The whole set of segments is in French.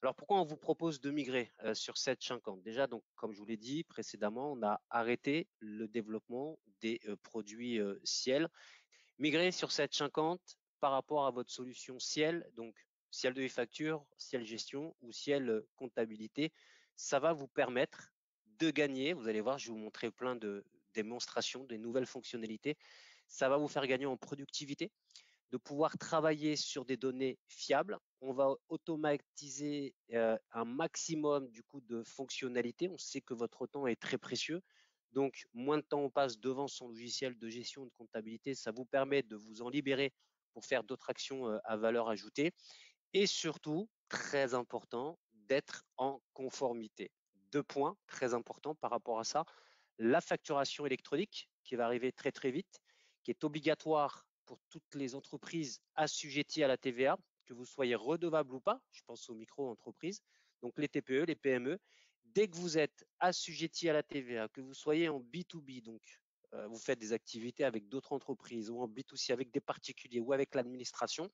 Alors pourquoi on vous propose de migrer sur 750? Déjà, donc, comme je vous l'ai dit précédemment, on a arrêté le développement des produits Ciel. Migrer sur 750 par rapport à votre solution Ciel, donc Ciel de e-facture, Ciel gestion ou Ciel comptabilité, ça va vous permettre de gagner. Vous allez voir, je vais vous montrer plein de démonstrations, des nouvelles fonctionnalités. Ça va vous faire gagner en productivité, de pouvoir travailler sur des données fiables. On va automatiser un maximum du coup de fonctionnalités. On sait que votre temps est très précieux. Donc, moins de temps on passe devant son logiciel de gestion de comptabilité, ça vous permet de vous en libérer pour faire d'autres actions à valeur ajoutée. Et surtout, très important, d'être en conformité. Deux points très importants par rapport à ça. La facturation électronique qui va arriver très très vite, qui est obligatoire pour toutes les entreprises assujetties à la TVA, que vous soyez redevable ou pas, je pense aux micro-entreprises, donc les TPE, les PME, dès que vous êtes assujetti à la TVA, que vous soyez en B2B, donc vous faites des activités avec d'autres entreprises ou en B2C avec des particuliers ou avec l'administration,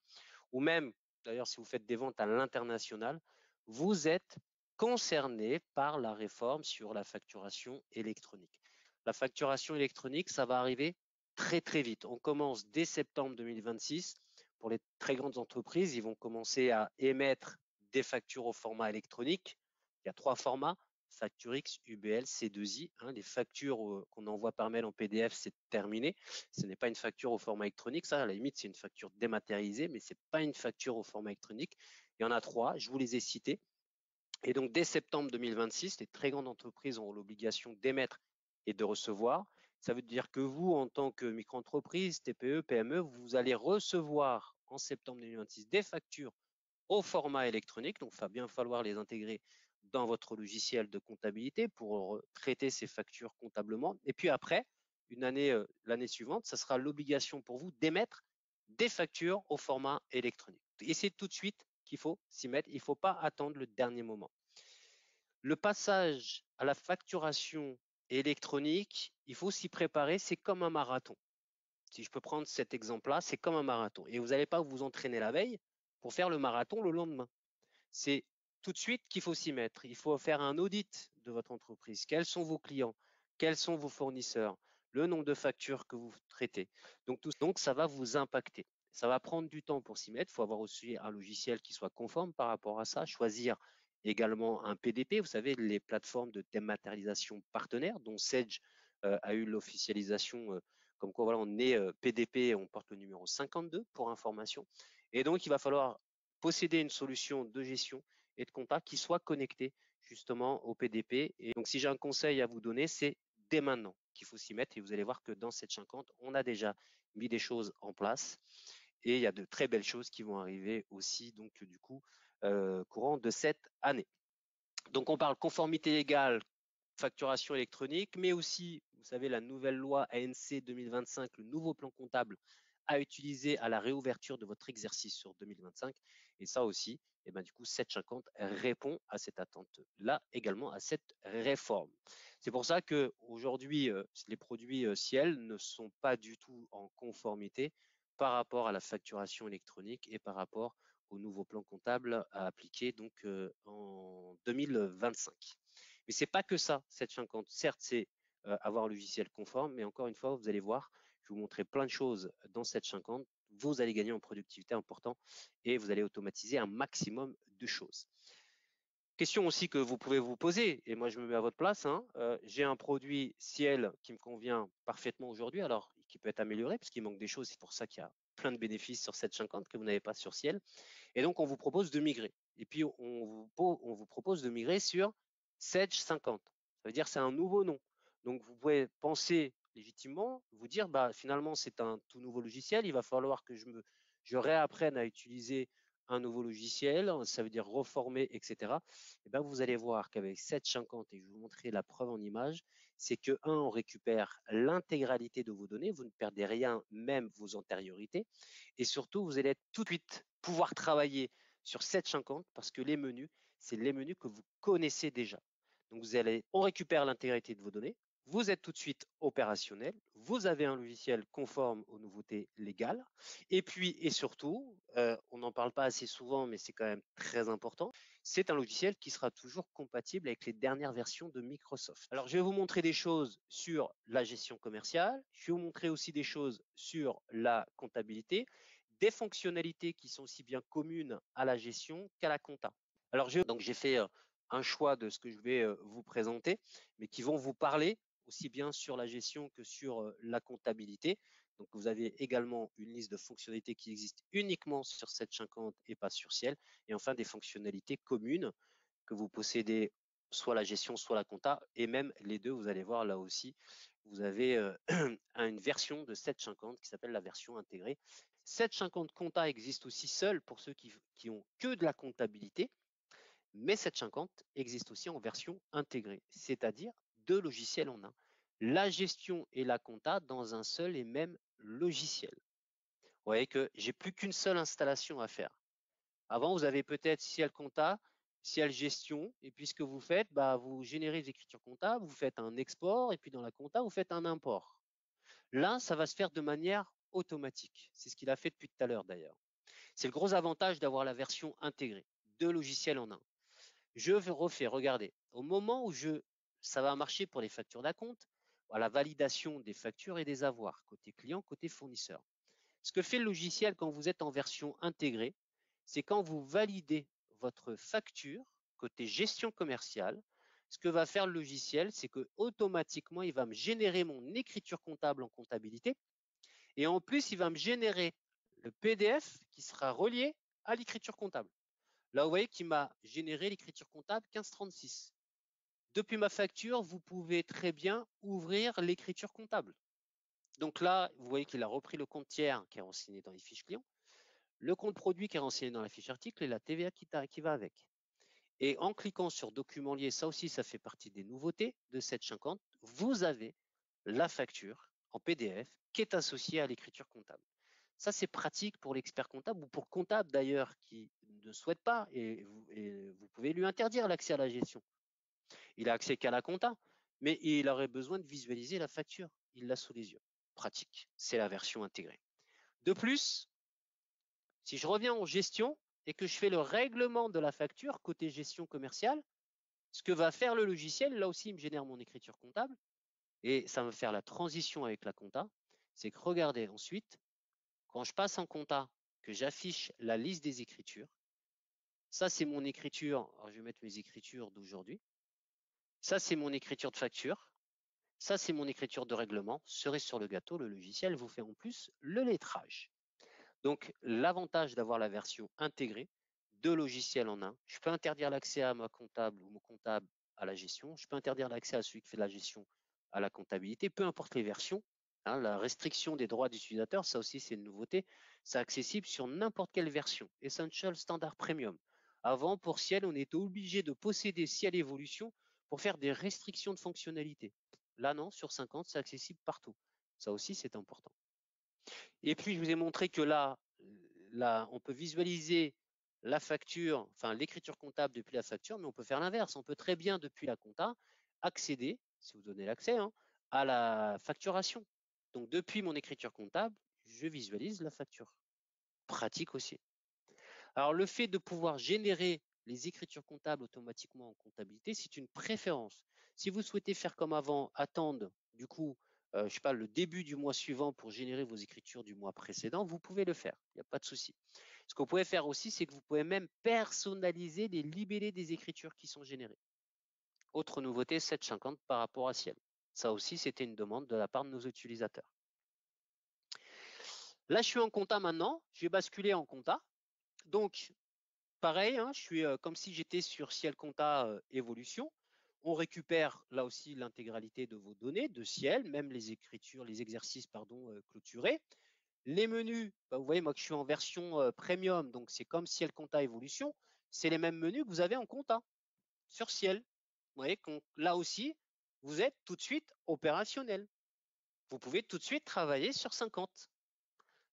ou même d'ailleurs si vous faites des ventes à l'international, vous êtes concerné par la réforme sur la facturation électronique. La facturation électronique, ça va arriver très très vite. On commence dès septembre 2026. Pour les très grandes entreprises, ils vont commencer à émettre des factures au format électronique. Il y a trois formats, Facture X, UBL, C2I. Les factures qu'on envoie par mail en PDF, c'est terminé. Ce n'est pas une facture au format électronique. Ça, à la limite, c'est une facture dématérialisée, mais ce n'est pas une facture au format électronique. Il y en a trois, je vous les ai cités. Et donc, dès septembre 2026, les très grandes entreprises ont l'obligation d'émettre et de recevoir. Ça veut dire que vous, en tant que micro-entreprise, TPE, PME, vous allez recevoir en septembre 2026 des factures au format électronique. Donc, il va bien falloir les intégrer dans votre logiciel de comptabilité pour traiter ces factures comptablement. Et puis après, l'année suivante, ça sera l'obligation pour vous d'émettre des factures au format électronique. Et c'est tout de suite qu'il faut s'y mettre. Il ne faut pas attendre le dernier moment. Le passage à la facturation électronique, il faut s'y préparer. C'est comme un marathon. Si je peux prendre cet exemple-là, c'est comme un marathon. Et vous n'allez pas vous entraîner la veille pour faire le marathon le lendemain. C'est tout de suite qu'il faut s'y mettre. Il faut faire un audit de votre entreprise. Quels sont vos clients? Quels sont vos fournisseurs? Le nombre de factures que vous traitez. Donc, ça va vous impacter. Ça va prendre du temps pour s'y mettre. Il faut avoir aussi un logiciel qui soit conforme par rapport à ça. Choisir également un PDP. Vous savez, les plateformes de dématérialisation partenaires, dont Sage a eu l'officialisation comme quoi voilà, on est PDP, on porte le numéro 52 pour information. Et donc, il va falloir posséder une solution de gestion et de compta qui soit connectée justement au PDP. Et donc, si j'ai un conseil à vous donner, c'est dès maintenant qu'il faut s'y mettre. Et vous allez voir que dans 750, on a déjà mis des choses en place. Et il y a de très belles choses qui vont arriver aussi, donc du coup, courant de cette année. Donc, on parle conformité légale, facturation électronique, mais aussi, vous savez, la nouvelle loi ANC 2025, le nouveau plan comptable à utiliser à la réouverture de votre exercice sur 2025. Et ça aussi, et ben, du coup, 750 répond à cette attente-là, également à cette réforme. C'est pour ça qu'aujourd'hui, les produits Ciel ne sont pas du tout en conformité par rapport à la facturation électronique et par rapport au nouveau plan comptable à appliquer donc en 2025. Mais c'est pas que ça, 750. Certes, c'est avoir un logiciel conforme, mais encore une fois, vous allez voir, je vais vous montrer plein de choses dans 750. Vous allez gagner en productivité important et vous allez automatiser un maximum de choses. Question aussi que vous pouvez vous poser, et moi je me mets à votre place, j'ai un produit Ciel qui me convient parfaitement aujourd'hui, alors qui peut être amélioré, parce qu'il manque des choses, c'est pour ça qu'il y a plein de bénéfices sur 750 que vous n'avez pas sur Ciel. Et donc, on vous propose de migrer. Et puis, on vous propose de migrer sur Sage 50. Ça veut dire que c'est un nouveau nom. Donc, vous pouvez penser légitimement, vous dire, bah, finalement, c'est un tout nouveau logiciel. Il va falloir que je réapprenne à utiliser un nouveau logiciel. Ça veut dire reformer, etc. Et ben, vous allez voir qu'avec 750, et je vais vous montrer la preuve en image, c'est que, on récupère l'intégralité de vos données. Vous ne perdez rien, même vos antériorités. Et surtout, vous allez être tout de suite pouvoir travailler sur 750 parce que les menus, c'est les menus que vous connaissez déjà. Donc, on récupère l'intégrité de vos données, vous êtes tout de suite opérationnel, vous avez un logiciel conforme aux nouveautés légales, et puis et surtout, on n'en parle pas assez souvent, mais c'est quand même très important, c'est un logiciel qui sera toujours compatible avec les dernières versions de Microsoft. Alors, je vais vous montrer des choses sur la gestion commerciale, je vais vous montrer aussi des choses sur la comptabilité, des fonctionnalités qui sont aussi bien communes à la gestion qu'à la compta. Alors, j'ai fait un choix de ce que je vais vous présenter, mais qui vont vous parler aussi bien sur la gestion que sur la comptabilité. Donc, vous avez également une liste de fonctionnalités qui existent uniquement sur 750 et pas sur Ciel. Et enfin, des fonctionnalités communes que vous possédez, soit la gestion, soit la compta. Et même les deux, vous allez voir là aussi, vous avez une version de 750 qui s'appelle la version intégrée. 750 compta existe aussi seul pour ceux qui ont que de la comptabilité. Mais 750 existe aussi en version intégrée, c'est-à-dire deux logiciels en un. La gestion et la compta dans un seul et même logiciel. Vous voyez que j'ai plus qu'une seule installation à faire. Avant, vous avez peut-être Ciel Compta, Ciel Gestion, et puis ce que vous faites, vous générez des écritures comptables, vous faites un export, et puis dans la compta, vous faites un import. Là, ça va se faire de manière automatique. C'est ce qu'il a fait depuis tout à l'heure d'ailleurs. C'est le gros avantage d'avoir la version intégrée, deux logiciels en un. Je refais, regardez, au moment où ça va marcher pour les factures d'acompte, à la validation des factures et des avoirs, côté client, côté fournisseur. Ce que fait le logiciel quand vous êtes en version intégrée, c'est quand vous validez votre facture, côté gestion commerciale, ce que va faire le logiciel, c'est que automatiquement, il va me générer mon écriture comptable en comptabilité et en plus, il va me générer le PDF qui sera relié à l'écriture comptable. Là, vous voyez qu'il m'a généré l'écriture comptable 1536. Depuis ma facture, vous pouvez très bien ouvrir l'écriture comptable. Donc là, vous voyez qu'il a repris le compte tiers qui est renseigné dans les fiches clients, le compte produit qui est renseigné dans la fiche article et la TVA qui va avec. Et en cliquant sur document lié, ça aussi, ça fait partie des nouveautés de 750, vous avez la facture en PDF qui est associée à l'écriture comptable. Ça, c'est pratique pour l'expert comptable ou pour comptable d'ailleurs qui ne souhaite pas et vous pouvez lui interdire l'accès à la gestion. Il a accès qu'à la compta, mais il aurait besoin de visualiser la facture. Il l'a sous les yeux. Pratique, c'est la version intégrée. De plus, si je reviens en gestion et que je fais le règlement de la facture côté gestion commerciale, ce que va faire le logiciel, là aussi, il me génère mon écriture comptable et ça va faire la transition avec la compta. C'est que regardez ensuite, quand je passe en compta, que j'affiche la liste des écritures, ça c'est mon écriture, alors je vais mettre mes écritures d'aujourd'hui, ça c'est mon écriture de facture, ça c'est mon écriture de règlement, cerise sur le gâteau, le logiciel vous fait en plus le lettrage. Donc l'avantage d'avoir la version intégrée, deux logiciels en un, je peux interdire l'accès à ma comptable ou mon comptable à la gestion, je peux interdire l'accès à celui qui fait de la gestion à la comptabilité, peu importe les versions. La restriction des droits d'utilisateur, ça aussi c'est une nouveauté, c'est accessible sur n'importe quelle version, Essential, Standard, Premium. Avant, pour Ciel, on était obligé de posséder Ciel Evolution pour faire des restrictions de fonctionnalités. Là non, sur 50, c'est accessible partout. Ça aussi c'est important. Et puis, je vous ai montré que là, on peut visualiser la facture, enfin l'écriture comptable depuis la facture, mais on peut faire l'inverse. On peut très bien, depuis la compta, accéder, si vous donnez l'accès, à la facturation. Donc, depuis mon écriture comptable, je visualise la facture. Pratique aussi. Alors, le fait de pouvoir générer les écritures comptables automatiquement en comptabilité, c'est une préférence. Si vous souhaitez faire comme avant, attendre du coup, je sais pas, le début du mois suivant pour générer vos écritures du mois précédent, vous pouvez le faire. Il n'y a pas de souci. Ce que vous pouvez faire aussi, c'est que vous pouvez même personnaliser les libellés des écritures qui sont générées. Autre nouveauté, 750 par rapport à Ciel. Ça aussi, c'était une demande de la part de nos utilisateurs. Là, je suis en compta maintenant. Je vais basculer en compta. Donc, pareil, je suis comme si j'étais sur Ciel Compta Évolution. On récupère là aussi l'intégralité de vos données de Ciel, même les écritures, les exercices clôturés. Les menus, vous voyez, moi que je suis en version premium, donc c'est comme Ciel Compta Évolution, c'est les mêmes menus que vous avez en compta sur Ciel. Vous voyez, là aussi, vous êtes tout de suite opérationnel. Vous pouvez tout de suite travailler sur 50.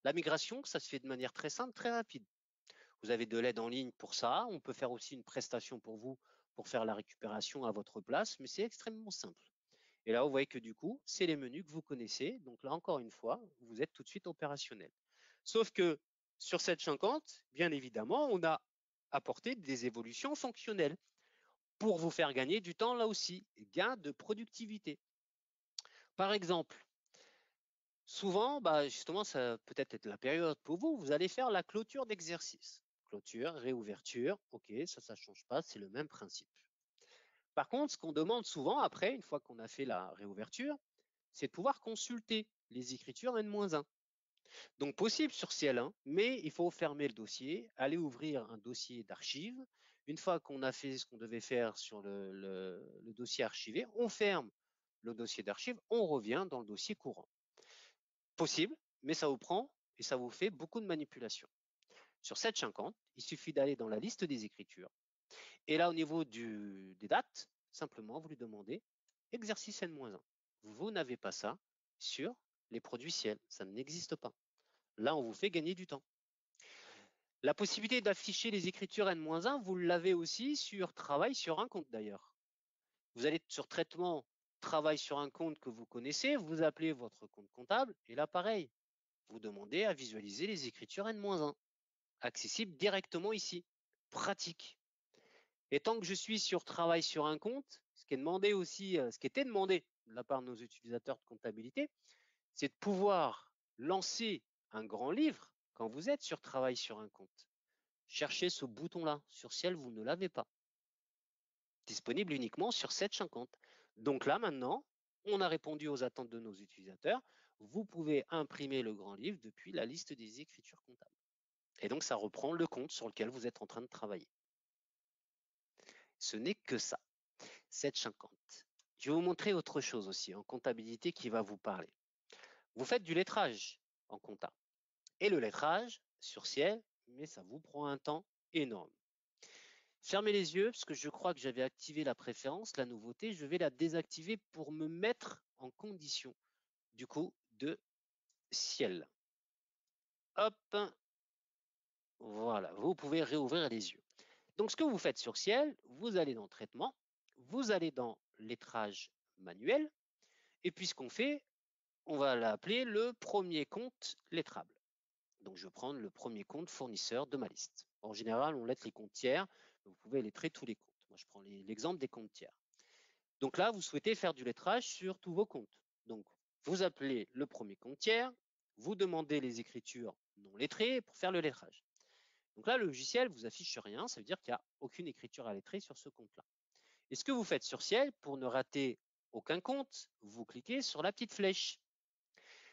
La migration, ça se fait de manière très simple, très rapide. Vous avez de l'aide en ligne pour ça. On peut faire aussi une prestation pour vous pour faire la récupération à votre place, mais c'est extrêmement simple. Et là, vous voyez que du coup, c'est les menus que vous connaissez. Donc là, encore une fois, vous êtes tout de suite opérationnel. Sauf que sur 750, bien évidemment, on a apporté des évolutions fonctionnelles pour vous faire gagner du temps là aussi, gain de productivité. Par exemple, souvent, justement, ça peut être la période pour vous, vous allez faire la clôture d'exercice. Clôture, réouverture, ok, ça ne change pas, c'est le même principe. Par contre, ce qu'on demande souvent après, une fois qu'on a fait la réouverture, c'est de pouvoir consulter les écritures N-1. Donc possible sur Ciel, mais il faut fermer le dossier, aller ouvrir un dossier d'archives. Une fois qu'on a fait ce qu'on devait faire sur le dossier archivé, on ferme le dossier d'archives, on revient dans le dossier courant. Possible, mais ça vous prend et ça vous fait beaucoup de manipulations. Sur 750, il suffit d'aller dans la liste des écritures. Et là, au niveau des dates, simplement, vous lui demandez exercice N-1. Vous n'avez pas ça sur les produits Ciel. Ça n'existe pas. Là, on vous fait gagner du temps. La possibilité d'afficher les écritures N-1, vous l'avez aussi sur travail sur un compte d'ailleurs. Vous allez sur traitement travail sur un compte que vous connaissez, vous appelez votre compte comptable et là pareil, vous demandez à visualiser les écritures N-1, accessibles directement ici. Pratique. Et tant que je suis sur travail sur un compte, ce qui est demandé aussi, ce qui était demandé de la part de nos utilisateurs de comptabilité, c'est de pouvoir lancer un grand livre quand vous êtes sur travail sur un compte. Cherchez ce bouton-là. Sur Ciel, vous ne l'avez pas. Disponible uniquement sur 750. Donc là, maintenant, on a répondu aux attentes de nos utilisateurs. Vous pouvez imprimer le grand livre depuis la liste des écritures comptables. Et donc, ça reprend le compte sur lequel vous êtes en train de travailler. Ce n'est que ça. 750. Je vais vous montrer autre chose aussi en comptabilité qui va vous parler. Vous faites du lettrage en compta. Et le lettrage sur Ciel, mais ça vous prend un temps énorme. Fermez les yeux parce que je crois que j'avais activé la préférence, la nouveauté. Je vais la désactiver pour me mettre en condition du coup de Ciel. Hop, voilà, vous pouvez réouvrir les yeux. Donc ce que vous faites sur Ciel, vous allez dans Traitement, vous allez dans Lettrage manuel, et puis ce qu'on fait, on va l'appeler le premier compte lettrable. Donc je vais prendre le premier compte fournisseur de ma liste. En général, on lettre les comptes tiers, vous pouvez lettrer tous les comptes. Moi, je prends l'exemple des comptes tiers. Donc là, vous souhaitez faire du lettrage sur tous vos comptes. Donc, vous appelez le premier compte tiers, vous demandez les écritures non lettrées pour faire le lettrage. Donc là, le logiciel vous affiche rien, ça veut dire qu'il n'y a aucune écriture à lettrer sur ce compte-là. Et ce que vous faites sur Ciel, pour ne rater aucun compte, vous cliquez sur la petite flèche.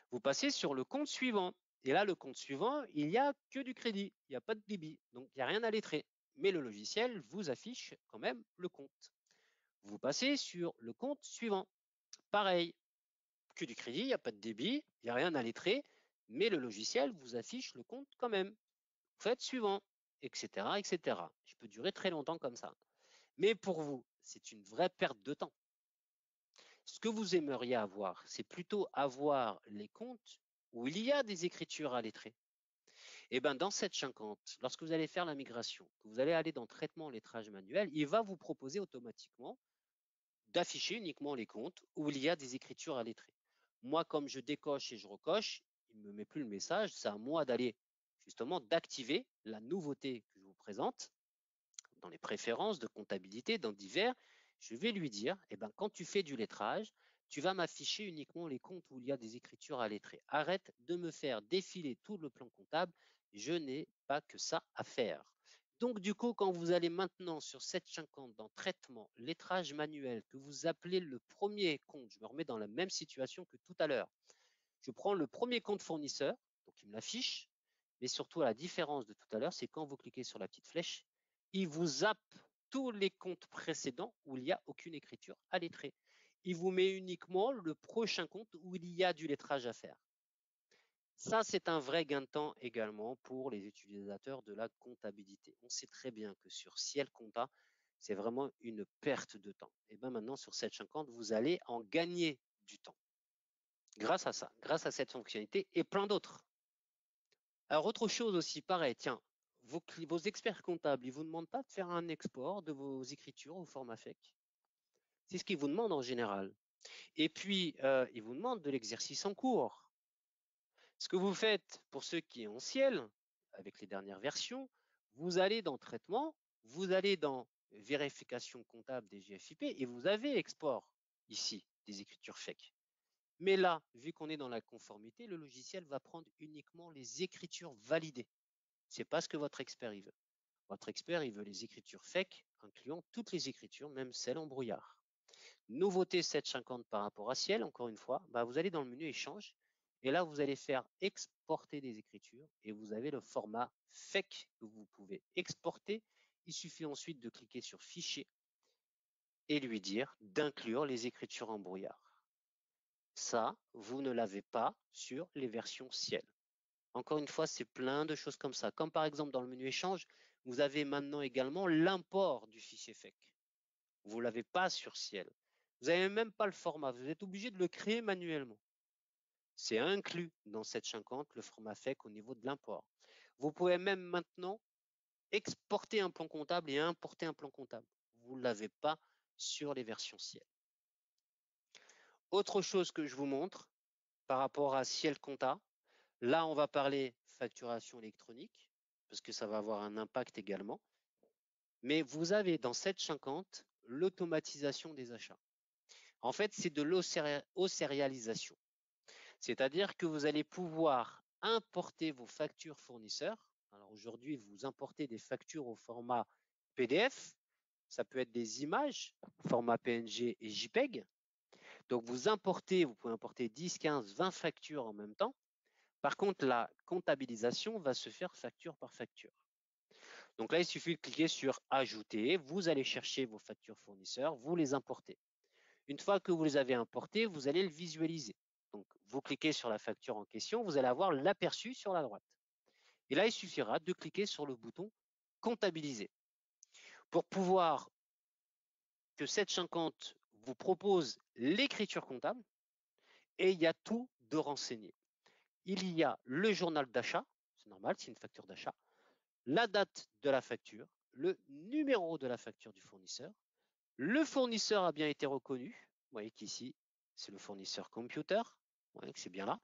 Vous passez sur le compte suivant. Et là, le compte suivant, il n'y a que du crédit, il n'y a pas de débit, donc il n'y a rien à lettrer. Mais le logiciel vous affiche quand même le compte. Vous passez sur le compte suivant. Pareil, que du crédit, il n'y a pas de débit, il n'y a rien à lettrer, mais le logiciel vous affiche le compte quand même. Vous faites suivant, etc., etc. Je peux durer très longtemps comme ça. Mais pour vous, c'est une vraie perte de temps. Ce que vous aimeriez avoir, c'est plutôt avoir les comptes où il y a des écritures à lettrer. Et bien dans 750, lorsque vous allez faire la migration, que vous allez aller dans Traitement lettrage manuel, il va vous proposer automatiquement d'afficher uniquement les comptes où il y a des écritures à lettrer. Moi, comme je décoche et je recoche, il ne me met plus le message. C'est à moi d'aller justement d'activer la nouveauté que je vous présente dans les préférences de comptabilité, dans divers. Je vais lui dire, quand tu fais du lettrage, tu vas m'afficher uniquement les comptes où il y a des écritures à lettrer. Arrête de me faire défiler tout le plan comptable. Je n'ai pas que ça à faire. Donc, du coup, quand vous allez maintenant sur 750 dans Traitement, lettrage manuel, que vous appelez le premier compte, je me remets dans la même situation que tout à l'heure. Je prends le premier compte fournisseur, donc il me l'affiche, mais surtout à la différence de tout à l'heure, c'est quand vous cliquez sur la petite flèche, il vous zappe tous les comptes précédents où il n'y a aucune écriture à lettrer. Il vous met uniquement le prochain compte où il y a du lettrage à faire. Ça, c'est un vrai gain de temps également pour les utilisateurs de la comptabilité. On sait très bien que sur Ciel Compta, c'est vraiment une perte de temps. Et bien maintenant, sur 750, vous allez en gagner du temps. Grâce à ça, grâce à cette fonctionnalité et plein d'autres. Alors, autre chose aussi, pareil, tiens, vos experts comptables, ils ne vous demandent pas de faire un export de vos écritures au format FEC. C'est ce qu'ils vous demandent en général. Et puis, il vous demande de l'exercice en cours. Ce que vous faites pour ceux qui est en ciel, avec les dernières versions, vous allez dans traitement, vous allez dans vérification comptable des GFIP et vous avez export ici des écritures fake. Mais là, vu qu'on est dans la conformité, le logiciel va prendre uniquement les écritures validées. Ce n'est pas ce que votre expert il veut. Votre expert, il veut les écritures fake, incluant toutes les écritures, même celles en brouillard. Nouveauté 750 par rapport à Ciel, encore une fois, vous allez dans le menu échange et là, vous allez faire exporter des écritures et vous avez le format fake que vous pouvez exporter. Il suffit ensuite de cliquer sur fichier et lui dire d'inclure les écritures en brouillard. Ça, vous ne l'avez pas sur les versions Ciel. Encore une fois, c'est plein de choses comme ça. Comme par exemple dans le menu échange, vous avez maintenant également l'import du fichier fake. Vous ne l'avez pas sur Ciel. Vous n'avez même pas le format. Vous êtes obligé de le créer manuellement. C'est inclus dans 750, le format fake au niveau de l'import. Vous pouvez même maintenant exporter un plan comptable et importer un plan comptable. Vous ne l'avez pas sur les versions Ciel. Autre chose que je vous montre par rapport à Ciel Compta, là, on va parler facturation électronique parce que ça va avoir un impact également. Mais vous avez dans 750 l'automatisation des achats. En fait, c'est de l'osérialisation. C'est-à-dire que vous allez pouvoir importer vos factures fournisseurs. Alors aujourd'hui, vous importez des factures au format PDF. Ça peut être des images, format PNG et JPEG. Donc vous importez, vous pouvez importer 10, 15, 20 factures en même temps. Par contre, la comptabilisation va se faire facture par facture. Donc là, il suffit de cliquer sur Ajouter. Vous allez chercher vos factures fournisseurs, vous les importez. Une fois que vous les avez importées, vous allez le visualiser. Donc, vous cliquez sur la facture en question, vous allez avoir l'aperçu sur la droite. Et là, il suffira de cliquer sur le bouton Comptabiliser. Pour pouvoir que 750 vous propose l'écriture comptable, et il y a tout de renseigné. Il y a le journal d'achat, c'est normal, c'est une facture d'achat, la date de la facture, le numéro de la facture du fournisseur, le fournisseur a bien été reconnu, vous voyez qu'ici, c'est le fournisseur computer, vous voyez que c'est bien là,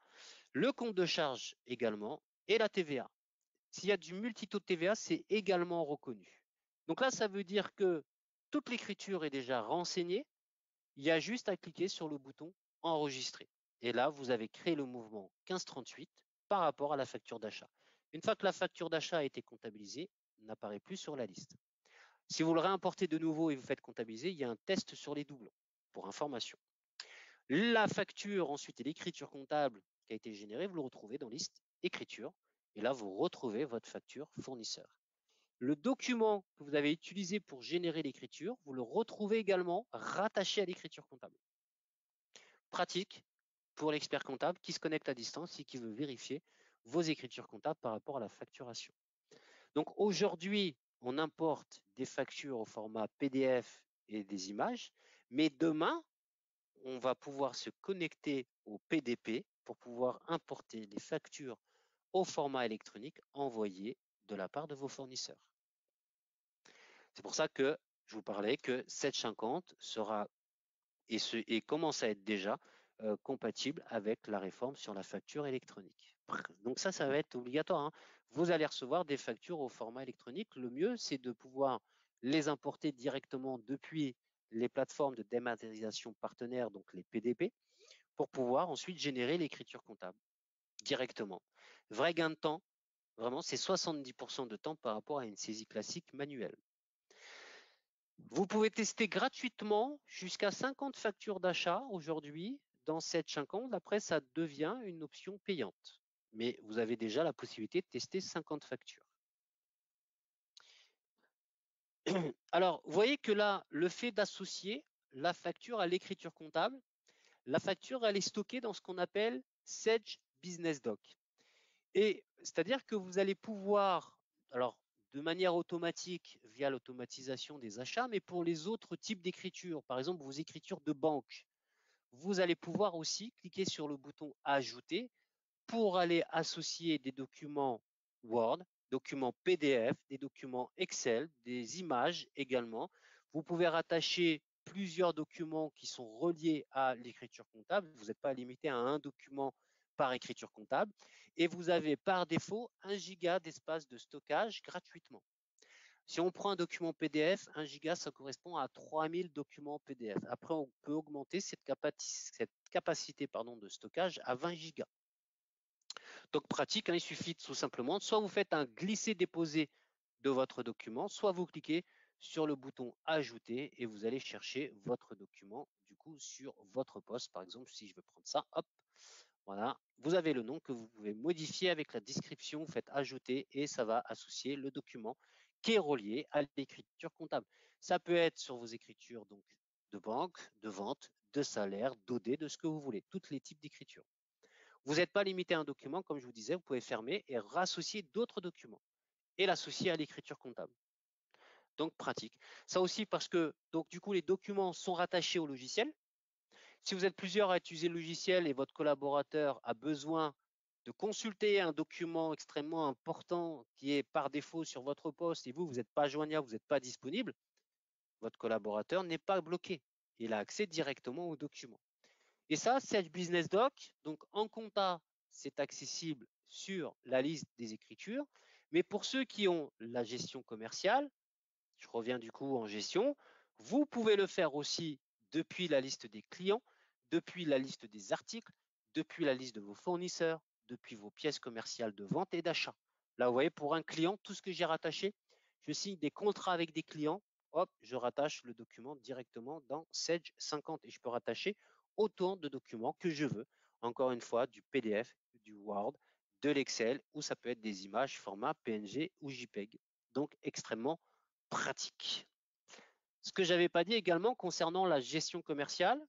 le compte de charge également, et la TVA. S'il y a du multitaux de TVA, c'est également reconnu. Donc là, ça veut dire que toute l'écriture est déjà renseignée, il y a juste à cliquer sur le bouton Enregistrer. Et là, vous avez créé le mouvement 1538 par rapport à la facture d'achat. Une fois que la facture d'achat a été comptabilisée, elle n'apparaît plus sur la liste. Si vous le réimportez de nouveau et vous faites comptabiliser, il y a un test sur les doublons, pour information. La facture ensuite et l'écriture comptable qui a été générée, vous le retrouvez dans liste écriture. Et là, vous retrouvez votre facture fournisseur. Le document que vous avez utilisé pour générer l'écriture, vous le retrouvez également rattaché à l'écriture comptable. Pratique pour l'expert comptable qui se connecte à distance et qui veut vérifier vos écritures comptables par rapport à la facturation. Donc aujourd'hui, on importe des factures au format PDF et des images, mais demain, on va pouvoir se connecter au PDP pour pouvoir importer les factures au format électronique envoyées de la part de vos fournisseurs. C'est pour ça que je vous parlais que 750 sera et commence à être déjà compatible avec la réforme sur la facture électronique. Donc ça va être obligatoire, hein. Vous allez recevoir des factures au format électronique. Le mieux, c'est de pouvoir les importer directement depuis les plateformes de dématérialisation partenaires, donc les PDP, pour pouvoir ensuite générer l'écriture comptable directement. Vrai gain de temps, vraiment, c'est 70% de temps par rapport à une saisie classique manuelle. Vous pouvez tester gratuitement jusqu'à 50 factures d'achat aujourd'hui dans 750. Après, ça devient une option payante. Mais vous avez déjà la possibilité de tester 50 factures. Alors, vous voyez que là, le fait d'associer la facture à l'écriture comptable, la facture, elle est stockée dans ce qu'on appelle Sage Business Doc. Et c'est-à-dire que vous allez pouvoir, alors de manière automatique via l'automatisation des achats, mais pour les autres types d'écriture, par exemple vos écritures de banque, vous allez pouvoir aussi cliquer sur le bouton Ajouter pour aller associer des documents Word, documents PDF, des documents Excel, des images également. Vous pouvez rattacher plusieurs documents qui sont reliés à l'écriture comptable. Vous n'êtes pas limité à un document par écriture comptable. Et vous avez par défaut 1 giga d'espace de stockage gratuitement. Si on prend un document PDF, 1 giga, ça correspond à 3000 documents PDF. Après, on peut augmenter cette capacité de stockage à 20 gigas. Donc, pratique, hein, il suffit tout simplement, soit vous faites un glisser-déposer de votre document, soit vous cliquez sur le bouton ajouter et vous allez chercher votre document du coup sur votre poste. Par exemple, si je veux prendre ça, hop, voilà, vous avez le nom que vous pouvez modifier avec la description, vous faites ajouter et ça va associer le document qui est relié à l'écriture comptable. Ça peut être sur vos écritures donc de banque, de vente, de salaire, d'OD, de ce que vous voulez, tous les types d'écriture. Vous n'êtes pas limité à un document, comme je vous disais, vous pouvez fermer et rassocier d'autres documents et l'associer à l'écriture comptable. Donc pratique. Ça aussi parce que donc du coup les documents sont rattachés au logiciel. Si vous êtes plusieurs à utiliser le logiciel et votre collaborateur a besoin de consulter un document extrêmement important qui est par défaut sur votre poste et vous n'êtes pas joignable, vous n'êtes pas disponible, votre collaborateur n'est pas bloqué. Il a accès directement au document. Et ça, Sage Business Doc, donc en compta, c'est accessible sur la liste des écritures. Mais pour ceux qui ont la gestion commerciale, je reviens du coup en gestion, vous pouvez le faire aussi depuis la liste des clients, depuis la liste des articles, depuis la liste de vos fournisseurs, depuis vos pièces commerciales de vente et d'achat. Là, vous voyez, pour un client, tout ce que j'ai rattaché, je signe des contrats avec des clients, hop, je rattache le document directement dans Sage 50 et je peux rattacher autant de documents que je veux. Encore une fois, du PDF, du Word, de l'Excel ou ça peut être des images format PNG ou JPEG. Donc extrêmement pratique. Ce que j'avais pas dit également concernant la gestion commerciale,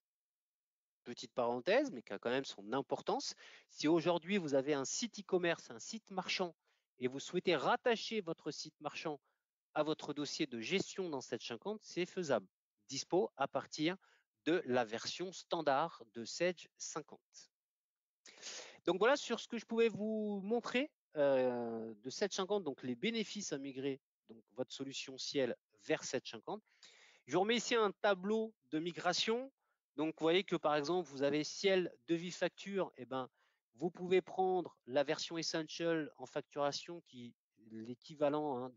petite parenthèse, mais qui a quand même son importance. Si aujourd'hui vous avez un site e-commerce, un site marchand, et vous souhaitez rattacher votre site marchand à votre dossier de gestion dans Sage 50, c'est faisable. Dispo à partir de la version standard de Sage 50. Donc voilà sur ce que je pouvais vous montrer de Sage 50, donc les bénéfices à migrer donc votre solution Ciel vers Sage 50. Je vous remets ici un tableau de migration. Donc, vous voyez que par exemple, vous avez Ciel, devis, facture. Eh ben, vous pouvez prendre la version Essential en facturation qui l'équivalent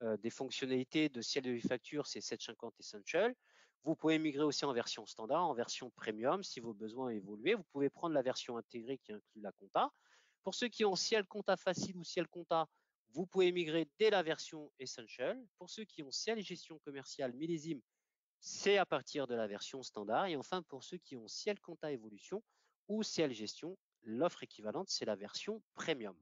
des fonctionnalités de Ciel, devis, facture, c'est 750 Essential. Vous pouvez migrer aussi en version standard, en version premium si vos besoins évoluent. Vous pouvez prendre la version intégrée qui inclut la compta. Pour ceux qui ont Ciel Compta Facile ou Ciel Compta, vous pouvez migrer dès la version Essential. Pour ceux qui ont Ciel Gestion Commerciale Millésime, c'est à partir de la version standard. Et enfin, pour ceux qui ont Ciel Compta Évolution ou Ciel Gestion, l'offre équivalente, c'est la version Premium.